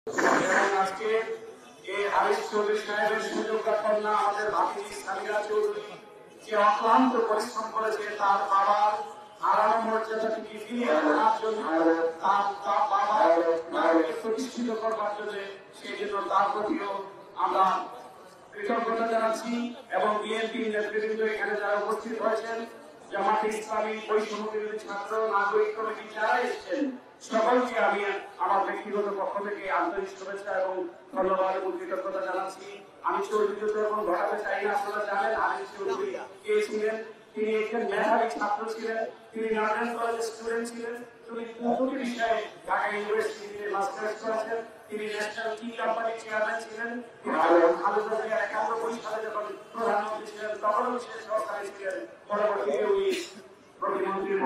এবং আজকে এই হারিস চৌধুরী সাহেবের সুযোগ্য কন্যা আমাদের ভাতিজি সামিরা চৌধুরী যে অক্লান্ত পরিশ্রম করেছে তার বাবার আরাম মর্যাদাটিকে ফিরিয়ে আনার জন্য, তার বাবাকে প্রতিষ্ঠিত করবার জন্য, সেই জন্য তার প্রতিও আমরা কৃতজ্ঞতা জানাচ্ছি। এবং বিএনপি নেতৃবৃন্দ এখানে যারা উপস্থিত হয়েছেন, জামাতে ইসলামী, বৈষম্য বিরোধী ছাত্র, নাগরিক কমিটি যারা এসেছেন, সকলকে আমি আমার ব্যক্তিগত পক্ষ থেকে আন্তরিক শুভেচ্ছা এবং ধন্যবাদ এবং কৃতজ্ঞতা জানাচ্ছি। আমি চৌধুরী এবং ঘটাতে চাই না, আপনারা জানেন হারিস চৌধুরী কে ছিলেন। তিনি একজন মেধাবী ছাত্র ছিলেন, তিনি নারায়ণ কলেজের স্টুডেন্ট ছিলেন, তিনি প্রতি বিষয়ে ঢাকা ইউনিভার্সিটিতে মাস্টার্স করেছেন, তিনি ন্যাশনাল টি কোম্পানির চেয়ারম্যান ছিলেন, খালেদা জিয়া 91 সালে যখন প্রধানমন্ত্রী ছিলেন তখনও সে সহকারী ছিলেন, পরবর্তীতে উনি প্রতিমন্ত্রীর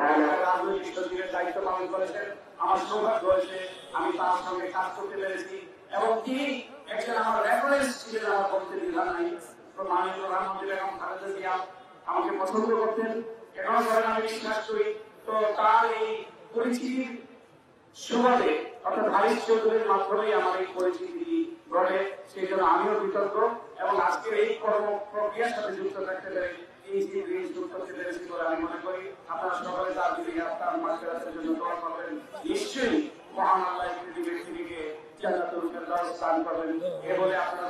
রাজনৈতিক সচিবের দায়িত্ব পালন করেছেন। আমার সৌভাগ্য হয়েছে আমি তার সঙ্গে কাজ করতে পেরেছি এবং তিনি একজন আমার রেফারেন্স ছিলেন। আমার বলতে দ্বিধা নাই, মাননীয় প্রধানমন্ত্রী বেগম খালেদা জিয়া আমাকে পছন্দ করতেন, এখনো করেন, আমি বিশ্বাস করি। তো তার এই পরিচিতির সুবাদে অর্থাৎ হারিস চৌধুরীর মাধ্যমেই আমার এই পরিচিতি ঘটে, সেই জন্য আমিও কৃতজ্ঞ এবং আজকের এই কর্ম প্রক্রিয়ার সাথে যুক্ত থাকতে পেরে যুক্ত করতে পেরেছি বলে আমি মনে করি। আপনারা সকলে তার দিকে আপনার মাঝখানের জন্য দোয়া করবেন। নিশ্চয়ই মহান আল্লাহ পৃথিবীকে জান্নাতুল ফেরদাউস দান করবেন এ বলে আপনারা